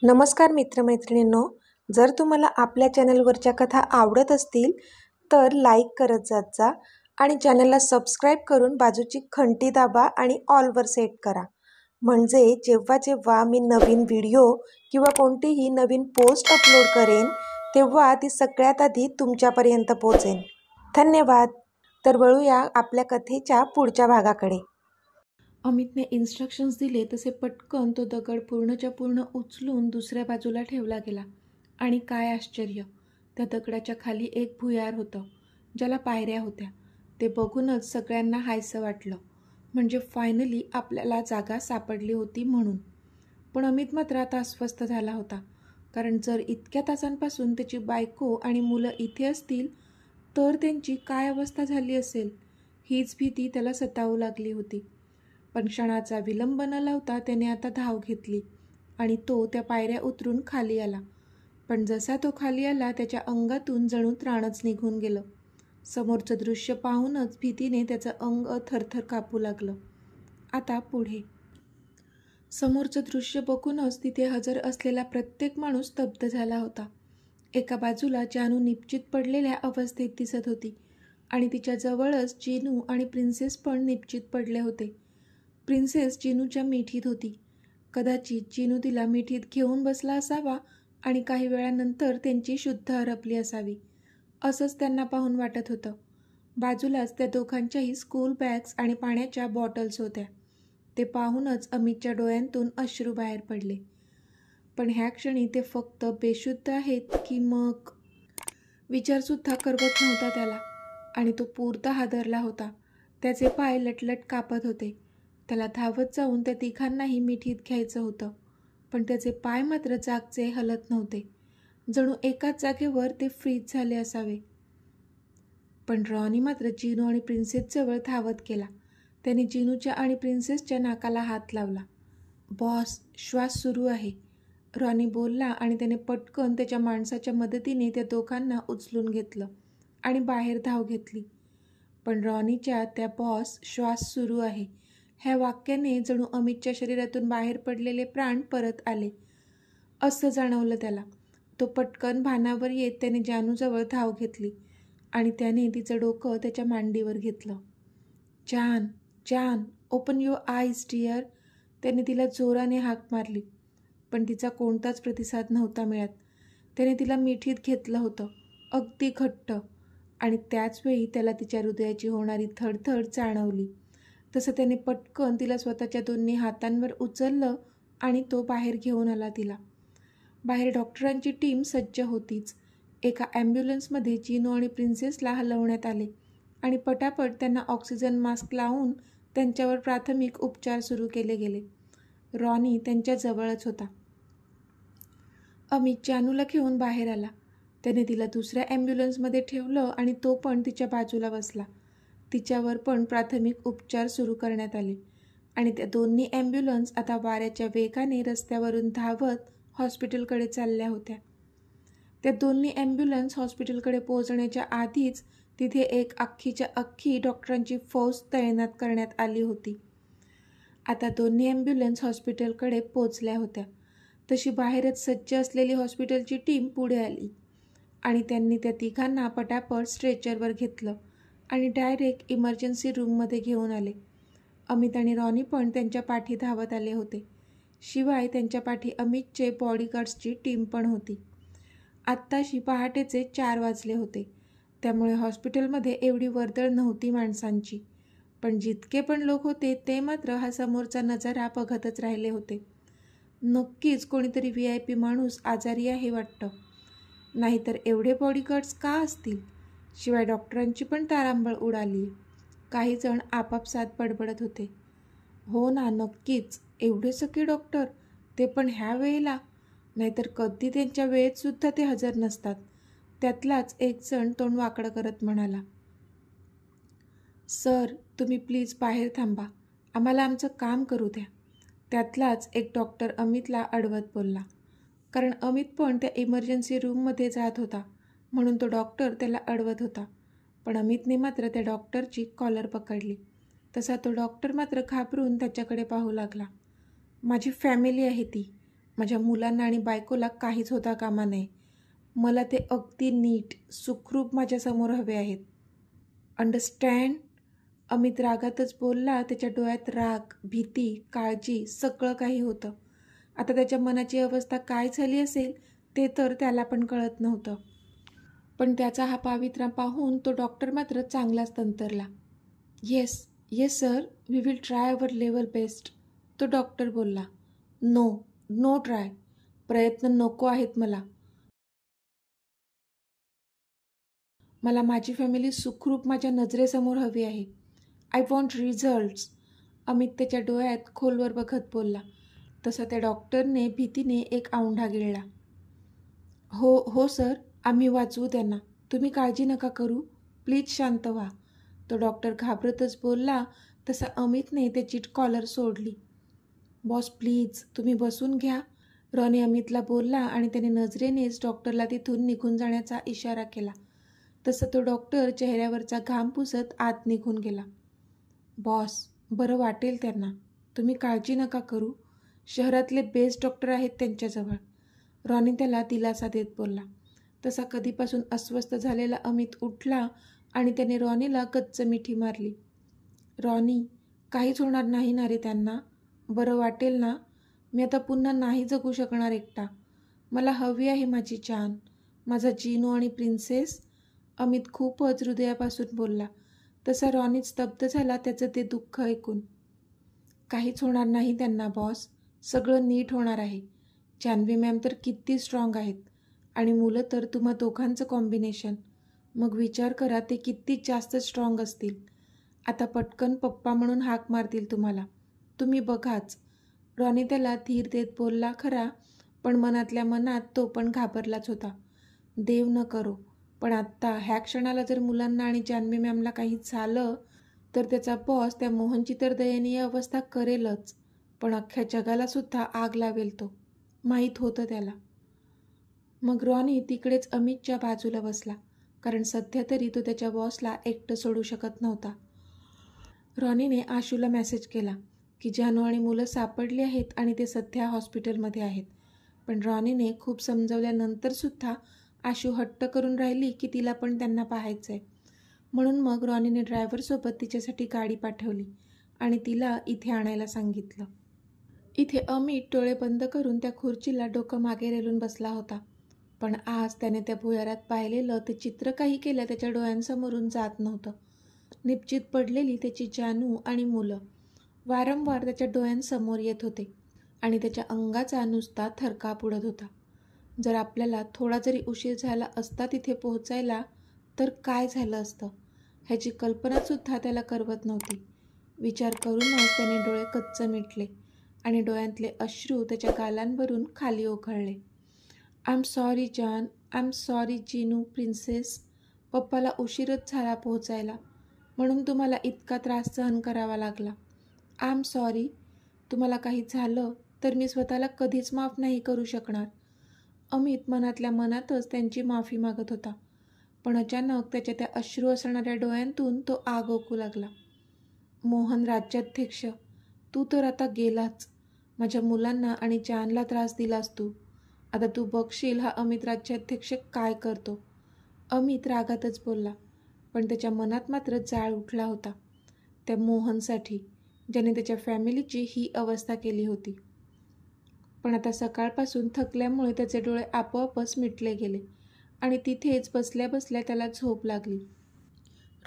नमस्कार मित्रमैत्रिणींनो, जर तुम्हाला आपल्या चॅनलवरच्या कथा आवडत असतील तर लाईक करत जात जा आणि चॅनलला सबस्क्राईब करून बाजूची घंटी दाबा आणि ऑलवर सेट करा. म्हणजे जेव्हा जेव्हा मी नवीन व्हिडिओ किंवा कोणतीही नवीन पोस्ट अपलोड करेन तेव्हा ती सगळ्यात आधी तुमच्यापर्यंत पोहोचेल. धन्यवाद. तर वळूया आपल्या कथेच्या पुढच्या भागाकडे. अमितने इन्स्ट्रक्शन्स दिले तसे पटकन तो दगड पूर्णच्या पूर्ण उचलून दुसऱ्या बाजूला ठेवला गेला. आणि काय आश्चर्य, त्या दगडाच्या खाली एक भुयार होतं ज्याला पायऱ्या होत्या. ते बघूनच सगळ्यांना हायसं वाटलं. म्हणजे फायनली आपल्याला जागा सापडली होती म्हणून. पण अमित मात्र आता अस्वस्थ झाला होता, कारण जर इतक्या तासांपासून त्याची बायको आणि मुलं इथे असतील तर त्यांची काय अवस्था झाली असेल, हीच भीती त्याला सतावू लागली होती. पण क्षणाचा विलंब न लावता त्याने आता धाव घेतली आणि तो त्या पायऱ्या उतरून खाली आला. पण जसा तो खाली आला त्याच्या अंगातून जणू त्राणच निघून गेलं. समोरचं दृश्य पाहूनच भीतीने त्याचं अंग थरथर कापू लागलं. आता पुढे. समोरचं दृश्य बघूनच तिथे हजर असलेला प्रत्येक माणूस स्तब्ध झाला होता. एका बाजूला जानू निपचित पडलेल्या अवस्थेत दिसत होती आणि तिच्या जवळच जिनू आणि प्रिन्सेस पण निपचित पडले होते. प्रिन्सेस जिनूच्या मिठीत होती. कदाचित जिनू तिला मिठीत घेऊन बसला असावा आणि काही वेळानंतर त्यांची शुद्ध हरपली असावी, असंच त्यांना पाहून वाटत होतं. बाजूलाच त्या दोघांच्याही स्कूल बॅग्स आणि पाण्याच्या बॉटल्स होत्या. ते पाहूनच अमितच्या डोळ्यांतून अश्रू बाहेर पडले. पण ह्या क्षणी ते फक्त बेशुद्ध आहेत की मग? विचारसुद्धा करवत नव्हता त्याला आणि तो पुरता हादरला होता. त्याचे पाय लटलट कापत होते. त्याला धावत जाऊन त्या तिघांनाही मिठीत घ्यायचं होतं, पण त्याचे पाय मात्र जागचे हलत नव्हते. जणू एकाच जागेवर ते फ्रीज झाले असावे. पण रॉनी मात्र जिनू आणि प्रिन्सेसजवळ धावत गेला. त्याने जिनूच्या आणि प्रिन्सेसच्या नाकाला हात लावला. बॉस, श्वास सुरू आहे, रॉनी बोलला आणि त्याने पटकन त्याच्या माणसाच्या मदतीने त्या दोघांना उचलून घेतलं आणि बाहेर धाव घेतली. पण रॉनीच्या त्या बॉस, श्वास सुरू आहे ह्या वाक्याने जणू अमितच्या शरीरातून बाहेर पडलेले प्राण परत आले असं जाणवलं त्याला. तो पटकन भानावर येत त्याने जानूजवळ धाव घेतली आणि त्याने तिचं डोकं त्याच्या मांडीवर घेतलं. जान, जान, ओपन युअर आईज डिअर, त्याने तिला जोराने हाक मारली. पण तिचा कोणताच प्रतिसाद नव्हता मिळत. त्याने तिला मिठीत घेतलं होतं, अगदी घट्ट, आणि त्याचवेळी त्याला तिच्या हृदयाची होणारी धडधड जाणवली. तसं त्याने पटकन तिला स्वतःच्या दोन्ही हातांवर उचललं आणि तो बाहेर घेऊन आला तिला. बाहेर डॉक्टरांची टीम सज्ज होतीच. एका ॲम्ब्युलन्समध्ये जिनू आणि प्रिन्सेसला हलवण्यात आले आणि पटापट त्यांना ऑक्सिजन मास्क लावून त्यांच्यावर प्राथमिक उपचार सुरू केले गेले. रॉनी त्यांच्याजवळच होता. अमित जानूला घेऊन बाहेर आला. त्याने तिला दुसऱ्या ॲम्ब्युलन्समध्ये ठेवलं आणि तो पण तिच्या बाजूला बसला. तिच्यावर पण प्राथमिक उपचार सुरू करण्यात आले आणि त्या दोन्ही ॲम्ब्युलन्स आता वाऱ्याच्या वेगाने रस्त्यावरून धावत हॉस्पिटलकडे चालल्या होत्या. त्या दोन्ही ॲम्ब्युलन्स हॉस्पिटलकडे पोहोचण्याच्या आधीच तिथे एक अख्खीच्या अख्खी डॉक्टरांची फौज तैनात करण्यात आली होती. आता दोन्ही ॲम्ब्युलन्स हॉस्पिटलकडे पोहोचल्या होत्या. तशी बाहेरच सज्ज असलेली हॉस्पिटलची टीम पुढे आली आणि त्यांनी त्या तिघांना पटापट स्ट्रेचरवर घेतलं आणि डायरेक्ट इमर्जन्सी रूममध्ये घेऊन आले. अमित आणि रॉनी पण त्यांच्या पाठी धावत आले होते. शिवाय त्यांच्या पाठी अमितचे बॉडीगार्ड्सची टीम पण होती. आत्ताशी पहाटेचे 4 वाजले होते, त्यामुळे हॉस्पिटलमध्ये एवढी वर्दळ नव्हती माणसांची. पण जितके पण लोक होते ते मात्र हा समोरचा नजारा बघतच राहिले होते. नक्कीच कोणीतरी VIP माणूस आजारी आहे वाटतं, नाहीतर एवढे बॉडीगार्ड्स का असतील? शिवाय डॉक्टरांची पण तारांबळ उडाली. काही जण आपापसात बडबडत होते. हो ना, नक्कीच, एवढे सगळे डॉक्टर, ते पण ह्या वेळेला, नाहीतर कधी त्यांच्या वेळेतसुद्धा ते हजर नसतात. त्यातलाच एक जण तोंड वाकडं करत म्हणाला, सर, तुम्ही प्लीज बाहेर थांबा, आम्हाला आमचं काम करू द्या. त्यातलाच एक डॉक्टर अमितला अडवत बोलला, कारण अमित पण त्या इमर्जन्सी रूममध्ये जात होता म्हणून तो डॉक्टर त्याला अडवत होता. पण अमितने मात्र त्या डॉक्टरची कॉलर पकडली. तसा तो डॉक्टर मात्र घाबरून त्याच्याकडे पाहू लागला. माझी फॅमिली आहे ती, माझ्या मुलांना आणि बायकोला काहीच होता कामा नये. मला ते अगदी नीट सुखरूप माझ्यासमोर हवे आहेत. अंडरस्टँड? अमित रागातच बोलला. त्याच्या डोळ्यात राग, भीती, काळजी सगळं काही होतं. आता त्याच्या मनाची अवस्था काय झाली असेल ते तर त्याला पण कळत नव्हतं. पण त्याचा हा पावित्र्य पाहून तो डॉक्टर मात्र चांगलाच तंतरला. Yes yes sir, we will try our level best, तो डॉक्टर बोलला. नो ट्राय, प्रयत्न नको आहेत मला. मला माझी फॅमिली सुखरूप माझ्या नजरेसमोर हवी आहे. I want results. अमित त्याच्या डोळ्यात खोलवर बघत बोलला. तसा त्या डॉक्टरने भीतीने एक औंढा गिळला. हो सर, आम्ही वाचवू त्यांना, तुम्ही काळजी नका करू, प्लीज शांत व्हा, तो डॉक्टर घाबरतच बोलला. तसा अमितने त्याची कॉलर सोडली. बॉस प्लीज तुम्ही बसून घ्या, रॉनी अमितला बोलला आणि त्याने नजरेनेच डॉक्टरला तिथून निघून जाण्याचा इशारा केला. तसं तो डॉक्टर चेहऱ्यावरचा घाम पुसत आत निघून गेला. बॉस, बरं वाटेल त्यांना, तुम्ही काळजी नका करू, शहरातले बेस्ट डॉक्टर आहेत त्यांच्याजवळ, रॉनी त्याला दिलासा देत बोलला. तसा कधीपासून अस्वस्थ झालेला अमित उठला आणि त्याने रॉनीला गच्च मिठी मारली. रॉनी, काहीच होणार नाही ना रे त्यांना, बरं वाटेल ना, मी आता पुन्हा नाही जगू शकणार एकटा, मला हवी आहे माझी जान, माझा जिनू आणि प्रिन्सेस, अमित खूपच हृदयापासून बोलला. तसा रॉनी स्तब्ध झाला त्याचं ते दुःख ऐकून. काहीच होणार नाही त्यांना बॉस, सगळं नीट होणार आहे. जान्हवी मॅम तर किती स्ट्रॉंग आहेत आणि मुलं तर तुम्हा दोघांचं कॉम्बिनेशन, मग विचार करा ते किती जास्त स्ट्रॉंग असतील. आता पटकन पप्पा म्हणून हाक मारतील तुम्हाला, तुम्ही बघाच, रॉनी त्याला धीर देत बोलला खरा, पण मनातल्या मनात तो पण घाबरलाच होता. देव न करो, पण आत्ता ह्या क्षणाला जर मुलांना आणि जान्हवी मॅमला काही झालं तर त्याचा बॉस त्या मोहनची तर दयनीय अवस्था करेलच, पण अख्ख्या जगाला सुद्धा आग लावेल, तो माहीत होतं त्याला. मग रॉनी तिकडेच अमितच्या बाजूला बसला, कारण सध्या तरी तो त्याच्या बॉसला एकटं सोडू शकत नव्हता. रॉनीने आशूला मेसेज केला की जानू आणि मुलं सापडली आहेत आणि ते सध्या हॉस्पिटलमध्ये आहेत. पण रॉनीने खूप समजवल्यानंतरसुद्धा आशू हट्ट करून राहिली की तिला पण त्यांना पाहायचं आहे. म्हणून मग रॉनीने ड्रायव्हरसोबत तिच्यासाठी गाडी पाठवली आणि तिला इथे आणायला सांगितलं. इथे अमित डोळे बंद करून त्या खुर्चीला डोकं मागे रेलून बसला होता. पण आज त्याने त्या भुयारात पाहिलेलं ते चित्र काही केलं त्याच्या डोळ्यांसमोरून जात नव्हतं. निपचित पडलेली त्याची जानू आणि मुलं वारंवार त्याच्या डोळ्यांसमोर येत होते आणि त्याच्या अंगाचा नुसता थरकाप उडत होता. जर आपल्याला थोडा जरी उशीर झाला असता तिथे पोहोचायला तर काय झालं असतं ह्याची कल्पनासुद्धा त्याला करवत नव्हती. विचार करूनच त्याने डोळे कच्च मिटले आणि डोळ्यांतले अश्रू त्याच्या गालांवरून खाली ओघळले. आय एम सॉरी जान, I am sorry Jinu princess, पप्पाला उशीरच झाला पोहोचायला म्हणून तुम्हाला इतका त्रास सहन करावा लागला. आय एम सॉरी, तुम्हाला काही झालं तर मी स्वतःला कधीच माफ नाही करू शकणार. अमित मनातल्या मनातच त्यांची माफी मागत होता. पण अचानक त्याच्या त्या अश्रू असणाऱ्या डोळ्यांतून तो आग ओकू लागला. मोहन राज्याध्यक्ष, तू तर आता गेलाच, माझ्या मुलांना आणि जानला त्रास दिलास तू, आता तू बघशील हा अमित राज्याध्यक्ष काय करतो, अमित रागातच बोलला. पण त्याच्या मनात मात्र जाळ उठला होता त्या मोहनसाठी, ज्याने त्याच्या फॅमिलीची ही अवस्था केली होती. पण आता सकाळपासून थकल्यामुळे त्याचे डोळे आपोआपच मिटले गेले आणि तिथेच बसल्या बसल्या त्याला झोप लागली.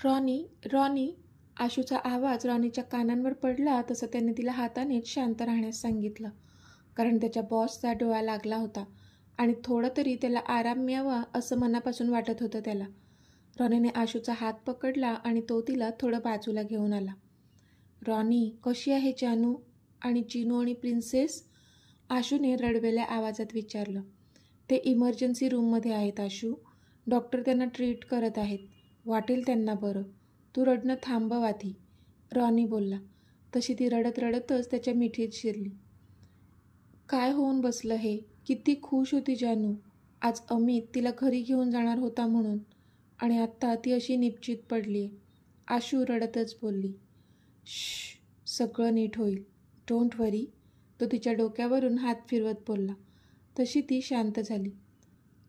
रॉनी, रॉनी, आशूचा आवाज रॉनीच्या कानांवर पडला. तसं त्याने तिला हातानेच शांत राहण्यास सांगितलं, कारण त्याच्या बॉसचा डोळा लागला होता आणि थोडं तरी त्याला आराम मिळावा असं मनापासून वाटत होतं त्याला. रॉनीने आशूचा हात पकडला आणि तो तिला थोडं बाजूला घेऊन आला. रॉनी, कशी आहे जानू आणि जिनू आणि प्रिन्सेस, आशूने रडवेल्या आवाजात विचारलं. ते इमर्जन्सी रूममध्ये आहेत आशू, डॉक्टर त्यांना ट्रीट करत आहेत, वाटेल त्यांना बरं, तू रडणं थांबव आधी, रॉनी बोलला. तशी ती रडत रडतच त्याच्या मिठीत शिरली. काय होऊन बसलं हे, किती खुश होती जानू, आज अमित तिला घरी घेऊन जाणार होता म्हणून, आणि आत्ता ती अशी निपचित पडली आहे, आशू रडतच बोलली. सगळं नीट होईल, डोंट वरी, तो तिच्या डोक्यावरून हात फिरवत बोलला. तशी ती शांत झाली.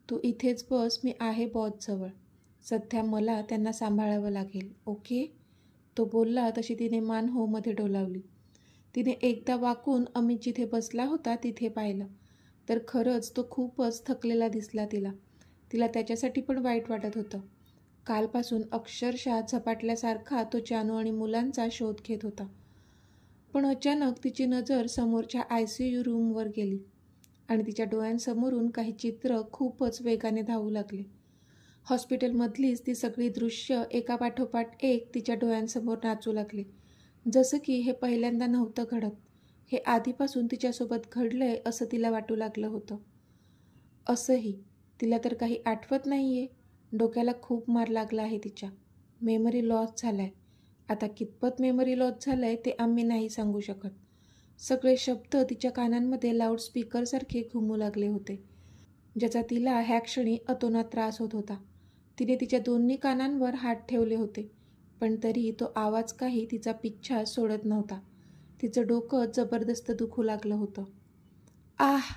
तू इथेच बस, मी आहे बॉसजवळ. सध्या मला त्यांना सांभाळावं लागेल, ओके? तो बोलला तशी तिने मान होमध्ये डोलावली. तिने एकदा वाकून अमित जिथे बसला होता तिथे पाहिलं, तर खरंच तो खूपच थकलेला दिसला तिला. तिला त्याच्यासाठी पण वाईट वाटत होतं. कालपासून अक्षरशः झपाटल्यासारखा तो जानू आणि मुलांचा शोध घेत होता. पण अचानक तिची नजर समोरच्या ICU रूमवर गेली आणि तिच्या डोळ्यांसमोरून काही चित्र खूपच वेगाने धावू लागले. हॉस्पिटलमधलीच ती सगळी दृश्य एकापाठोपाठ एक तिच्या डोळ्यांसमोर नाचू लागले. जसं की हे पहिल्यांदा नव्हतं घडत, हे आधीपासून तिच्यासोबत घडलंय असं तिला वाटू लागलं होतं. असंही तिला तर काही आठवत नाहीये. डोक्याला खूप मार लागला आहे तिच्या. मेमरी लॉस झालाय. आता कितपत मेमरी लॉस झालाय ते आम्ही नाही सांगू शकत. सगळे शब्द तिच्या कानांमध्ये लाऊडस्पीकरसारखे घुमू लागले होते, ज्याचा तिला ह्या क्षणी अतोनात त्रास होत होता. तिने तिच्या दोन्ही कानांवर हात ठेवले होते, पण तरी तो आवाज काही तिचा पिच्छा सोडत नव्हता. तिचं डोकं जबरदस्त दुखू लागलं होतं. आह!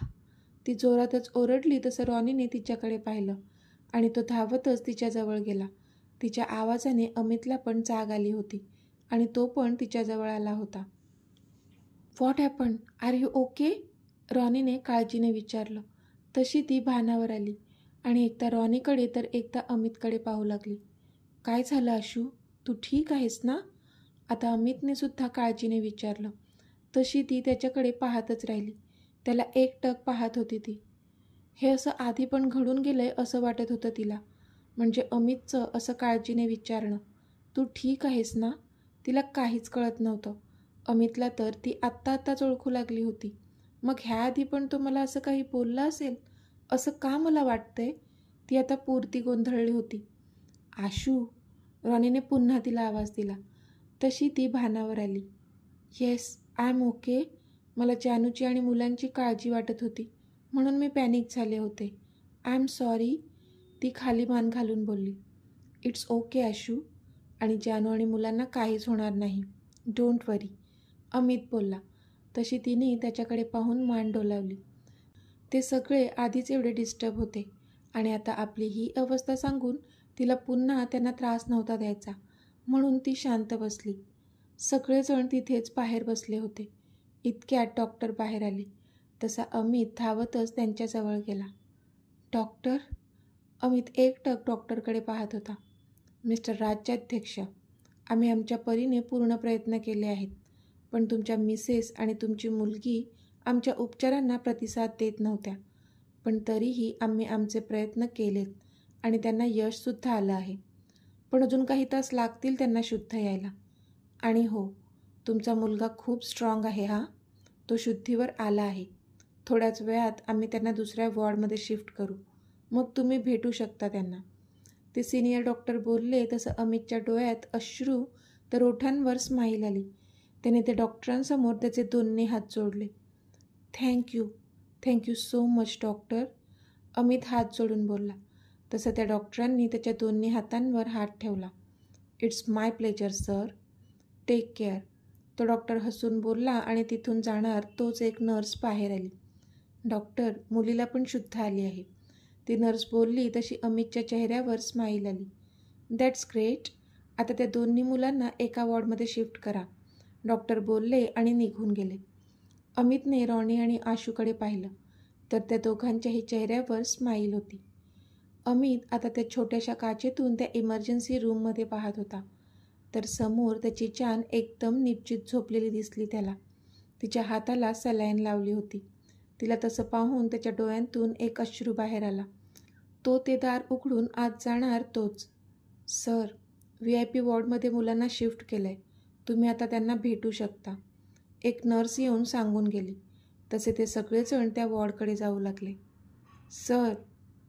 ती जोरातच ओरडली तसं रॉनीने तिच्याकडे पाहिलं आणि तो धावतच तिच्याजवळ गेला. तिच्या आवाजाने अमितला पण जाग आली होती आणि तो पण तिच्याजवळ आला होता. What happen? Are you okay? रॉनीने काळजीने विचारलं. तशी ती भानावर आली आणि एकदा रॉनीकडे तर एकदा अमितकडे पाहू लागली. काय झालं आशू? तू ठीक आहेस ना? आता अमितने सुद्धा काळजीने विचारलं. तशी ती त्याच्याकडे पाहतच राहिली. त्याला एकटक पाहत होती ती. हे असं आधी पण घडून गेलंय असं वाटत होतं तिला. म्हणजे अमितचं असं काळजीने विचारणं. तू ठीक आहेस ना? तिला काहीच कळत नव्हतं. अमितला तर ती आत्ताच ओळखू लागली होती. मग ह्याआधी पण तो मला असं काही बोलला असेल असं का मला वाटतंय? ती आता पुरती गोंधळली होती. आशू! रॉनीने पुन्हा तिला आवाज दिला. तशी ती भानावर आली. Yes, I am okay. मला जानूची आणि मुलांची काळजी वाटत होती म्हणून मी पॅनिक झाले होते. आय एम सॉरी, ती खाली मान घालून बोलली. इट्स ओके आशू, आणि जानू आणि मुलांना काहीच होणार नाही. डोंट वरी, अमित बोलला. तशी तिने त्याच्याकडे पाहून मान डोलावली. ते सगळे आधीच एवढे डिस्टर्ब होते आणि आता आपली ही अवस्था सांगून तिला पुन्हा त्यांना त्रास नव्हता द्यायचा, म्हणून ती शांत बसली. सगळेजण तिथेच बाहेर बसले होते. इतक्यात डॉक्टर बाहेर आले. तसा अमित धावतच त्यांच्याजवळ गेला. डॉक्टर? अमित एकटक डॉक्टरकडे पाहत होता. मिस्टर राज्याध्यक्ष, आम्ही आमच्या परीने पूर्ण प्रयत्न केले आहेत, पण तुमच्या मिसेस आणि तुमची मुलगी आमच्या उपचारांना प्रतिसाद देत नव्हत्या. पण तरीही आम्ही आमचे प्रयत्न केलेत आणि त्यांना यशसुद्धा आलं आहे. पण अजून काही तास लागतील त्यांना शुद्ध यायला. आणि हो, तुमचा मुलगा खूप स्ट्रॉंग आहे. तो शुद्धीवर आला आहे. थोड्याच वेळात आम्ही त्यांना दुसऱ्या वॉर्डमध्ये शिफ्ट करू. मग तुम्ही भेटू शकता त्यांना. ते सिनियर डॉक्टर बोलले तसं अमितच्या डोळ्यात अश्रू तर ओठांवर स्माईल आली. त्याने त्या डॉक्टरांसमोर त्याचे दोन्ही हात जोडले. Thank you so much doctor, Amit हात जोडून बोलला. तसं त्या डॉक्टरांनी त्याच्या दोन्ही हातांवर हात ठेवला. It's my pleasure sir, take care, तो डॉक्टर हसून बोलला आणि तिथून जाणार तोच एक नर्स बाहेर आली. डॉक्टर, मुलीला पण शुद्ध आली आहे, ती नर्स बोलली. तशी अमितच्या चेहऱ्यावर स्माईल आली. दॅट्स ग्रेट, आता त्या दोन्ही मुलांना एका वॉर्डमध्ये शिफ्ट करा, डॉक्टर बोलले आणि निघून गेले. अमितने रॉनी आणि आशूकडे पाहिलं तर त्या दोघांच्याही चेहऱ्यावर स्माईल होती. अमित आता त्या छोट्याशा काचेतून त्या इमर्जन्सी रूममध्ये पाहत होता, तर समोर त्याची जान एकदम निश्चित झोपलेली दिसली त्याला. तिच्या हाताला सलाईन लावली होती. तिला तसं पाहून त्याच्या डोळ्यांतून एक अश्रू बाहेर आला. तो ते दार उघडून आत जाणार तोच. सर, VIP वॉर्डमध्ये मुलांना शिफ्ट केलं आहे, तुम्ही आता त्यांना भेटू शकता, एक नर्स येऊन सांगून गेली. तसे ते सगळेजण त्या वॉर्डकडे जाऊ लागले. सर,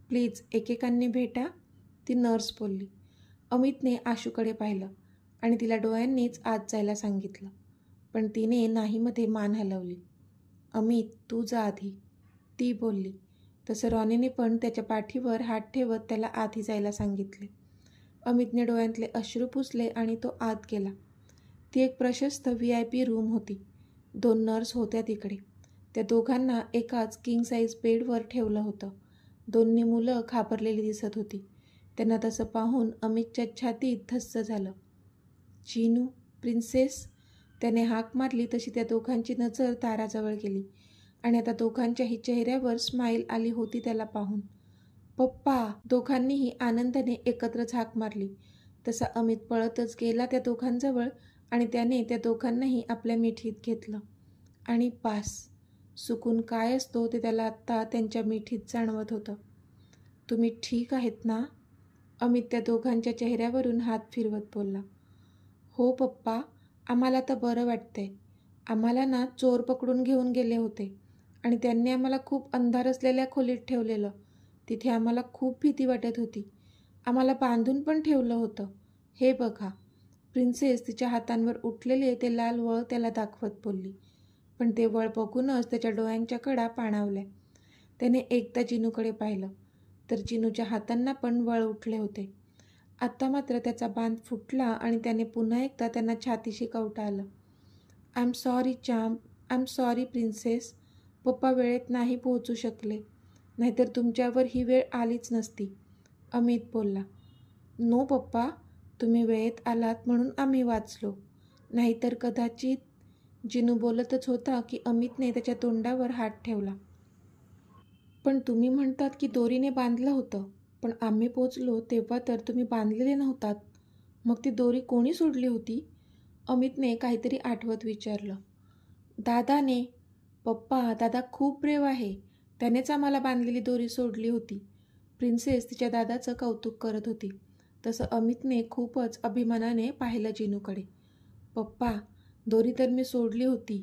प्लीज एकेकांनी भेटा, ती नर्स बोलली. अमितने आशूकडे पाहिलं आणि तिला डोळ्यांनीच आत जायला सांगितलं, पण तिने नाहीमध्ये मान हलवली. अमित, तू जा आधी, ती बोलली. तसं रॉनीने पण त्याच्या पाठीवर हात ठेवत त्याला आधी जायला सांगितले. अमितने डोळ्यांतले अश्रू पुसले आणि तो आत गेला. ती एक प्रशस्त VIP रूम होती. 2 नर्स होत्या तिकडे. त्या दोघांना एकाच किंग साईज बेडवर ठेवलं होतं. दोन्ही मुलं घाबरलेली दिसत होती. त्यांना तसं पाहून अमितच्या छातीत धस्स झालं. चिनू, प्रिन्सेस, त्याने हाक मारली तशी त्या दोघांची नजर ताराजवळ गेली आणि आता दोघांच्याही चेहऱ्यावर स्माईल आली होती त्याला पाहून. पप्पा, दोघांनीही आनंदाने एकत्र झाक मारली. तसा अमित पळतच गेला त्या दोघांजवळ आणि त्याने त्या दोघांनाही आपल्या मिठीत घेतलं. आणि पास, सुकून काय असतो ते त्याला आत्ता त्यांच्या मिठीत जाणवत होतं. तुम्ही ठीक आहेत ना? अमित त्या दोघांच्या चेहऱ्यावरून हात फिरवत बोलला. हो पप्पा, आम्हाला तर बरं वाटतंय. आम्हाला ना चोर पकडून घेऊन गेले होते आणि त्यांनी आम्हाला खूप अंधार असलेल्या खोलीत ठेवलेलं. तिथे आम्हाला खूप भीती वाटत होती. आम्हाला बांधून पण ठेवलं होतं. हे बघा. प्रिन्सेस तिच्या हातांवर उठलेले ते लाल वळ त्याला दाखवत बोलली. पण ते वळ बघूनच त्याच्या डोळ्यांच्या कडा पाणावल्या. त्याने एकदा जिनूकडे पाहिलं तर जिनूच्या हातांना पण वळ उठले होते. आत्ता मात्र त्याचा बांध फुटला आणि त्याने पुन्हा एकदा त्यांना छातीशी कवटाळलं. I am sorry champ, I am sorry princess. पप्पा वेळेत नाही पोहोचू शकले, नाहीतर तुमच्यावर ही वेळ आलीच नसती, अमित बोलला. नो पप्पा, तुम्ही वेळेत आलात म्हणून आम्ही वाचलो, नाहीतर कदाचित. जिनू बोलतच होता की अमितने त्याच्या तोंडावर हात ठेवला. पण तुम्ही म्हणतात की दोरीने बांधलं होतं, पण आम्ही पोचलो तेव्हा तर तुम्ही बांधलेले नव्हतात. मग ती दोरी कोणी सोडली होती? अमितने काहीतरी आठवत विचारलं. दादाने. पप्पा, दादा खूप ब्रेव आहे. त्यानेच आम्हाला बांधलेली दोरी सोडली होती. प्रिन्सेस तिच्या दादाचं कौतुक करत होती. तसं अमितने खूपच अभिमानाने पाहिलं जिनूकडे. पप्पा, दोरी तर मी सोडली होती,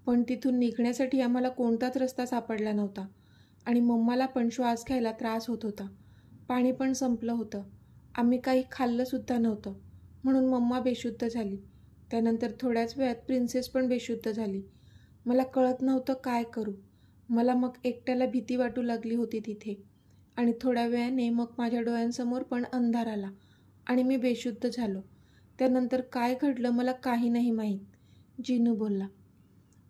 पण तिथून निघण्यासाठी आम्हाला कोणताच रस्ता सापडला नव्हता आणि मम्माला पण श्वास घ्यायला त्रास होत होता. पाणी पण संपलं होतं. आम्ही काही खाल्लंसुद्धा नव्हतं, म्हणून मम्मा बेशुद्ध झाली. त्यानंतर थोड्याच वेळात प्रिन्सेस पण बेशुद्ध झाली. मला कळत नव्हतं काय करू. मला मग एकट्याला भीती वाटू लागली होती तिथे आणि थोड्या वेळाने मग माझ्या डोळ्यांसमोर पण अंधार आला आणि मी बेशुद्ध झालो. त्यानंतर काय घडलं मला काही नाही माहीत, जिनू बोलला.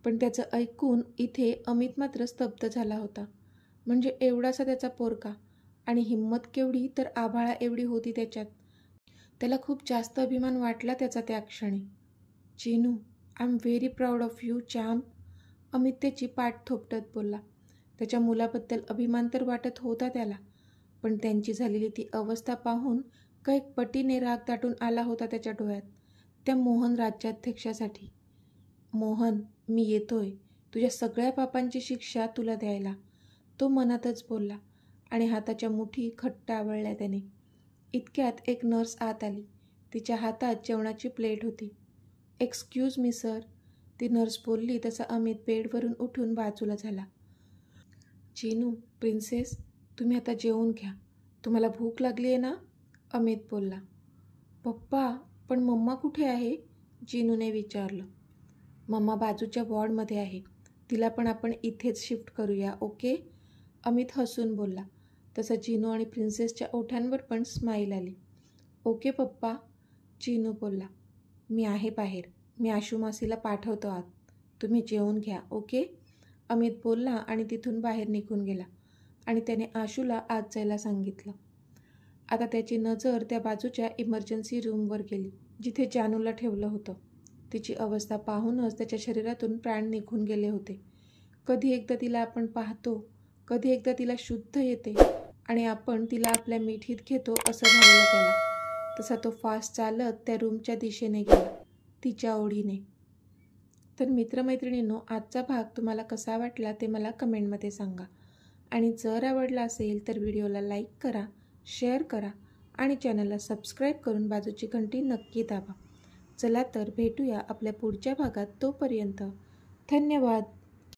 पण त्याचं ऐकून इथे अमित मात्र स्तब्ध झाला होता. म्हणजे एवढासा त्याचा पोरका आणि हिंमत केवढी तर आभाळा एवढी होती त्याच्यात. त्याला खूप जास्त अभिमान वाटला त्याचा त्या क्षणी. Jinu, I am very proud of you champ, Amit त्याची पाठ थोपटत बोलला. त्याच्या मुलाबद्दल अभिमान तर वाटत होता त्याला, पण त्यांची झालेली ती अवस्था पाहून कैक पटीने राग दाटून आला होता त्याच्या डोळ्यात त्या मोहन राज्याध्यक्षासाठी. मोहन, मी येतोय तुझ्या सगळ्या पापांची शिक्षा तुला द्यायला, तो मनातच बोलला आणि हाताच्या मुठी घट्ट आवळल्या त्याने. इतक्यात एक नर्स आत आली. तिच्या हातात जेवणाची प्लेट होती. एक्सक्यूज मी सर, ती नर्स बोलली तसा अमित बेडवरून उठून बाजूला झाला. जिनू, प्रिन्सेस, तुम्ही आता जेवून घ्या. तुम्हाला भूक लागली आहे ना? अमित बोलला. पप्पा, पण मम्मा कुठे आहे? जिनूने विचारलं. मम्मा बाजूच्या वॉर्डमध्ये आहे. तिला पण आपण इथेच शिफ्ट करूया, ओके? अमित हसून बोलला. तसं जिनू आणि प्रिन्सेसच्या ओठांवर पण स्माईल आली. ओके पप्पा, जिनू बोलला. मी आहे बाहेर. मी आशू मासीला पाठवतो आत. तुम्ही जेवून घ्या, ओके? अमित बोलला आणि तिथून बाहेर निघून गेला आणि त्याने आशूला आत जायला सांगितलं. आता त्याची नजर त्या बाजूच्या इमर्जन्सी रूमवर गेली, जिथे जानूला ठेवलं होतं. तिची अवस्था पाहूनच त्याच्या शरीरातून प्राण निघून गेले होते. कधी एकदा तिला आपण पाहतो, कधी एकदा तिला शुद्ध येते आणि आपण तिला आपल्या मिठीत घेतो असं झालेलं त्याला. तसा तो फास्ट चालत त्या रूमच्या दिशेने गेला, तिच्या ओढीने. तर मित्रमैत्रिणींनो, आजचा भाग तुम्हाला कसा वाटला ते मला कमेंटमध्ये सांगा आणि जर आवडला असेल तर व्हिडिओला लाईक करा, शेअर करा आणि चॅनलला सबस्क्राईब करून बाजूची घंटी नक्की दाबा. चला तर भेटूया आपल्या पुढच्या भागात. तोपर्यंत धन्यवाद.